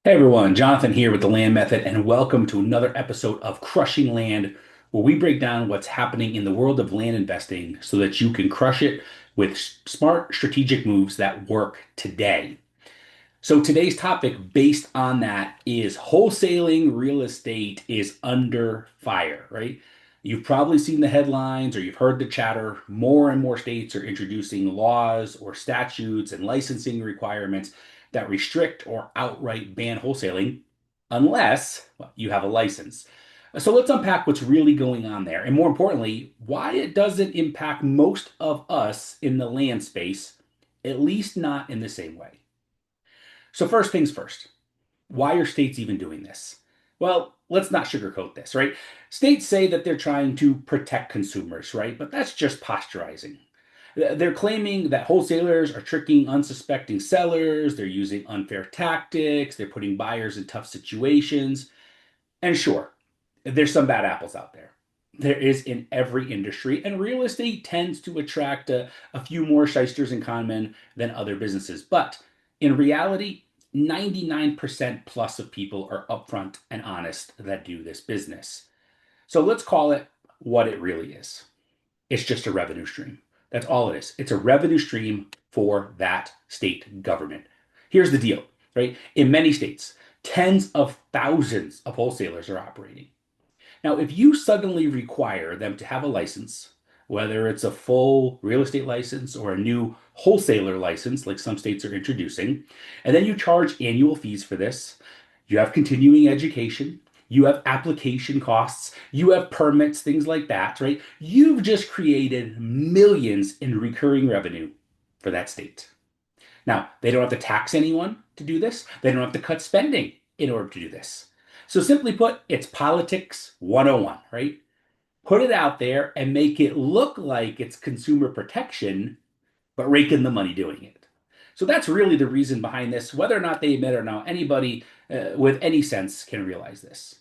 Hey everyone, Jonathan here with the Land Method, and welcome to another episode of Crushing Land, where we break down what's happening in the world of land investing so that you can crush it with smart strategic moves that work today. So today's topic based on that is wholesaling real estate is under fire, right? You've probably seen the headlines or you've heard the chatter. More and more states are introducing laws or statutes and licensing requirements that restrict or outright ban wholesaling unless you have a license. So let's unpack what's really going on there, and more importantly, why it doesn't impact most of us in the land space, at least not in the same way. So, first things first, why are states even doing this? Well, let's not sugarcoat this, right? States say that they're trying to protect consumers, right? But that's just posturizing. They're claiming that wholesalers are tricking unsuspecting sellers, they're using unfair tactics, they're putting buyers in tough situations. And sure, there's some bad apples out there. There is in every industry, and real estate tends to attract a few more shysters and conmen than other businesses. But in reality, 99% plus of people are upfront and honest that do this business. So let's call it what it really is. It's just a revenue stream. That's all it is. It's a revenue stream for that state government. Here's the deal, right? In many states, tens of thousands of wholesalers are operating. Now, if you suddenly require them to have a license, whether it's a full real estate license or a new wholesaler license, like some states are introducing, and then you charge annual fees for this, you have continuing education, you have application costs, you have permits, things like that, right? You've just created millions in recurring revenue for that state. Now, they don't have to tax anyone to do this. They don't have to cut spending in order to do this. So, simply put, it's politics 101, right? Put it out there and make it look like it's consumer protection, but rake in the money doing it. So, that's really the reason behind this. Whether or not they admit it or not, anybody with any sense can realize this.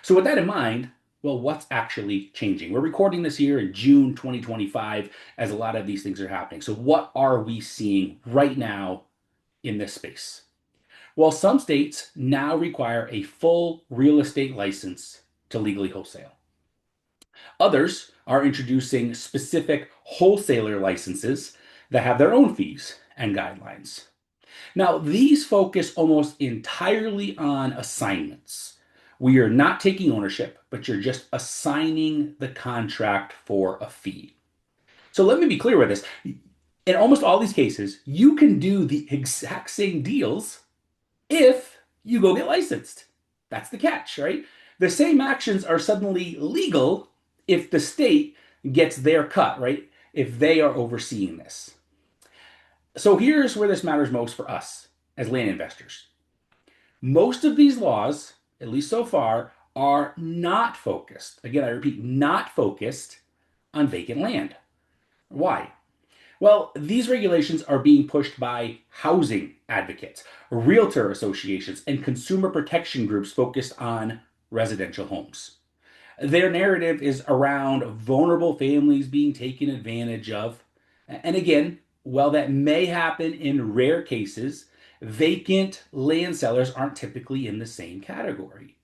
So, with that in mind, well, what's actually changing? We're recording this here in June 2025 as a lot of these things are happening. So, what are we seeing right now in this space? Well, some states now require a full real estate license to legally wholesale. Others are introducing specific wholesaler licenses that have their own fees and guidelines. Now, these focus almost entirely on assignments. We are not taking ownership, but you're just assigning the contract for a fee. So let me be clear with this. In almost all these cases, you can do the exact same deals if you go get licensed. That's the catch, right? The same actions are suddenly legal if the state gets their cut, right? If they are overseeing this. So here's where this matters most for us as land investors. Most of these laws, at least so far, are not focused. Again, I repeat, not focused on vacant land. Why? Well, these regulations are being pushed by housing advocates, realtor associations, and consumer protection groups focused on residential homes. Their narrative is around vulnerable families being taken advantage of. And again, while that may happen in rare cases, vacant land sellers aren't typically in the same category.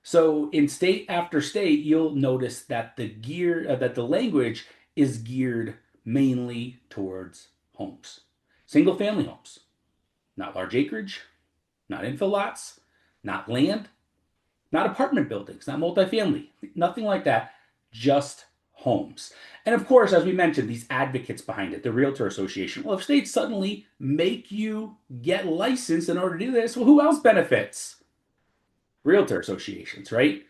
So in state after state, you'll notice that the language is geared mainly towards homes, single family homes, not large acreage, not infill lots, not land, not apartment buildings, not multifamily, nothing like that, just homes. And of course, as we mentioned, these advocates behind it, the Realtor Association. Well, if states suddenly make you get licensed in order to do this, well, who else benefits? Realtor associations, right?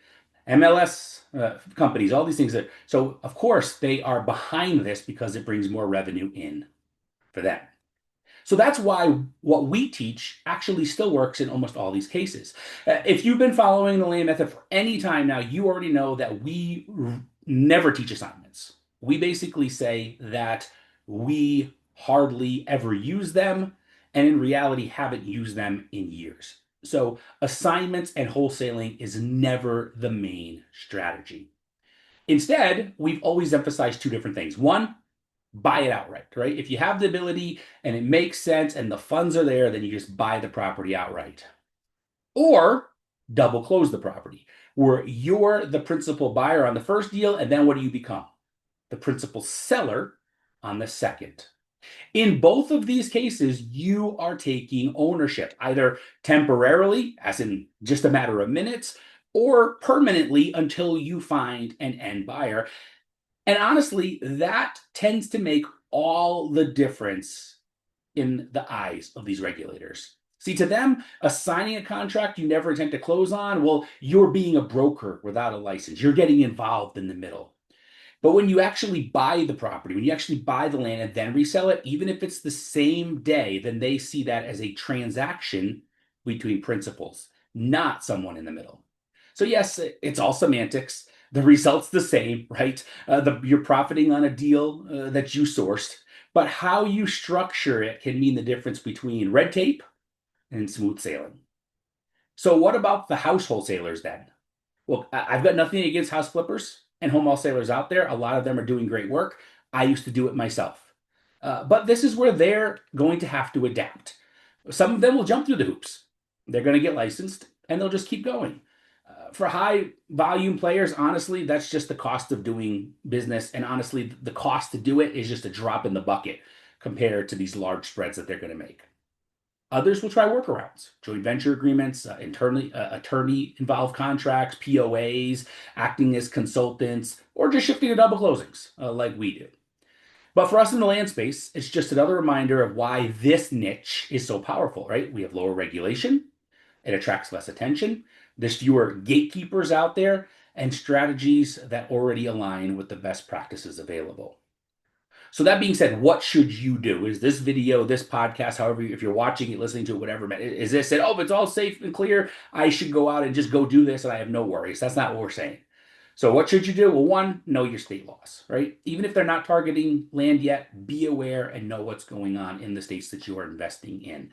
MLS companies, all these things. So, of course, they are behind this because it brings more revenue in for them. So that's why what we teach actually still works in almost all these cases. If you've been following the land method for any time now, you already know that we never teach assignments. We basically say that we hardly ever use them, and in reality, haven't used them in years. So assignments and wholesaling is never the main strategy. Instead, we've always emphasized two different things. One, buy it outright, right? If you have the ability and it makes sense and the funds are there, then you just buy the property outright. or double close the property, where you're the principal buyer on the first deal, and then what do you become? The principal seller on the second. In both of these cases, you are taking ownership, either temporarily, as in just a matter of minutes, or permanently until you find an end buyer. And honestly, that tends to make all the difference in the eyes of these regulators. See, to them, assigning a contract you never intend to close on, well, you're being a broker without a license. You're getting involved in the middle. But when you actually buy the property, when you actually buy the land and then resell it, even if it's the same day, then they see that as a transaction between principals, not someone in the middle. So yes, it's all semantics. The result's the same, right? You're profiting on a deal that you sourced, but how you structure it can mean the difference between red tape and smooth sailing. So what about the house wholesalers then? Well, I've got nothing against house flippers and home wholesalers out there. A lot of them are doing great work. I used to do it myself. But this is where they're going to have to adapt. Some of them will jump through the hoops. They're going to get licensed and they'll just keep going. For high volume players, honestly, that's just the cost of doing business. And honestly, the cost to do it is just a drop in the bucket compared to these large spreads that they're going to make. Others will try workarounds, joint venture agreements, attorney involved contracts, POAs, acting as consultants, or just shifting to double closings like we do. But for us in the land space, it's just another reminder of why this niche is so powerful, right? We have lower regulation, it attracts less attention, there's fewer gatekeepers out there, and strategies that already align with the best practices available. So that being said, what should you do? Is this video, this podcast, however, if you're watching it, listening to it, whatever, is this it? Oh, if it's all safe and clear, I should go out and just go do this and I have no worries. That's not what we're saying. So what should you do? Well, one, know your state laws, right? Even if they're not targeting land yet, be aware and know what's going on in the states that you are investing in.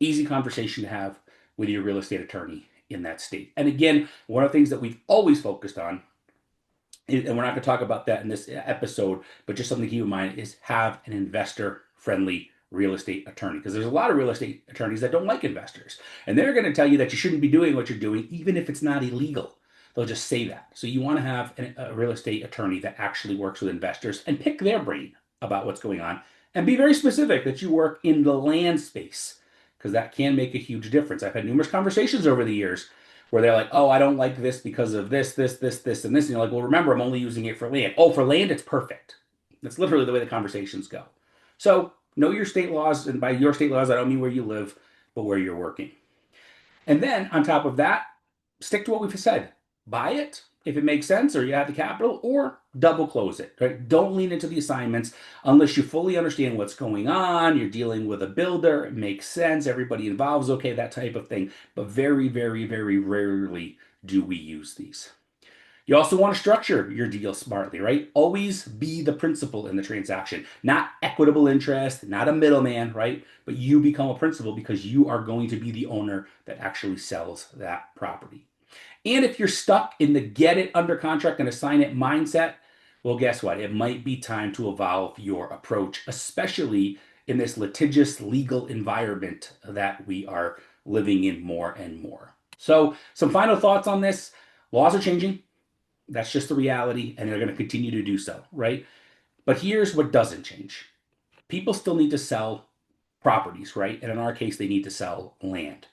Easy conversation to have with your real estate attorney in that state. And again, one of the things that we've always focused on, and we're not going to talk about that in this episode, but just something to keep in mind is have an investor friendly real estate attorney, because there's a lot of real estate attorneys that don't like investors, and they're going to tell you that you shouldn't be doing what you're doing even if it's not illegal. They'll just say that. So you want to have a real estate attorney that actually works with investors and pick their brain about what's going on, and be very specific that you work in the land space, because that can make a huge difference. I've had numerous conversations over the years where they're like, oh, I don't like this because of this, this, this, this, and this. And you're like, well, remember, I'm only using it for land. Oh, for land, it's perfect. That's literally the way the conversations go. So know your state laws. And by your state laws, I don't mean where you live, but where you're working. And then on top of that, stick to what we've said. Buy it if it makes sense or you have the capital, or double close it. Right? Don't lean into the assignments unless you fully understand what's going on. You're dealing with a builder. It makes sense. Everybody involved is okay, that type of thing. But very, very, very rarely do we use these. You also want to structure your deal smartly, right? Always be the principal in the transaction, not equitable interest, not a middleman, right? But you become a principal because you are going to be the owner that actually sells that property. And if you're stuck in the get it under contract and assign it mindset, well, guess what? It might be time to evolve your approach, especially in this litigious legal environment that we are living in more and more. So, some final thoughts on this. Laws are changing. That's just the reality, and they're going to continue to do so, right? But here's what doesn't change. People still need to sell properties, right? And in our case, they need to sell land.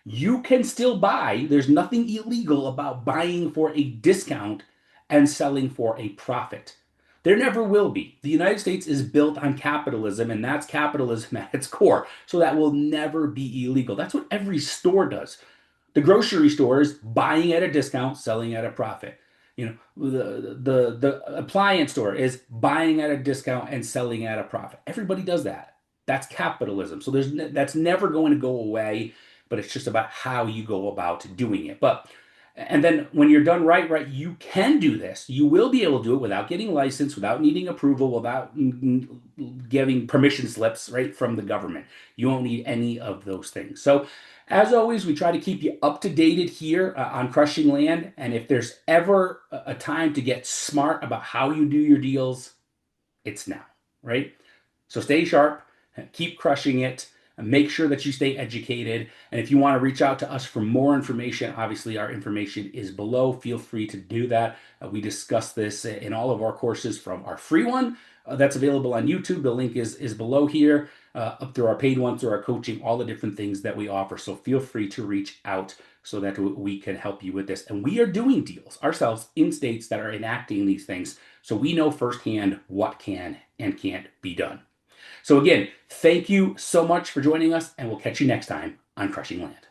You can still buy. There's nothing illegal about buying for a discount and selling for a profit. There never will be. The United States is built on capitalism, and that's capitalism at its core. So that will never be illegal. That's what every store does. The grocery store is buying at a discount, selling at a profit. The appliance store is buying at a discount and selling at a profit. Everybody does that. That's capitalism. So that's never going to go away, but it's just about how you go about doing it. And then when you're done right, you can do this. You will be able to do it without getting licensed, without needing approval, without giving permission slips, right, from the government. You won't need any of those things. So as always, we try to keep you up to date here on Crushing Land. And if there's ever a time to get smart about how you do your deals, it's now, right? So stay sharp, keep crushing it. Make sure that you stay educated. And if you want to reach out to us for more information, obviously our information is below. Feel free to do that. We discuss this in all of our courses, from our free one that's available on YouTube. The link is below here, up through our paid one, through our coaching, all the different things that we offer. So feel free to reach out so that we can help you with this. And we are doing deals ourselves in states that are enacting these things, so we know firsthand what can and can't be done. So again, thank you so much for joining us, and we'll catch you next time on Crushing Land.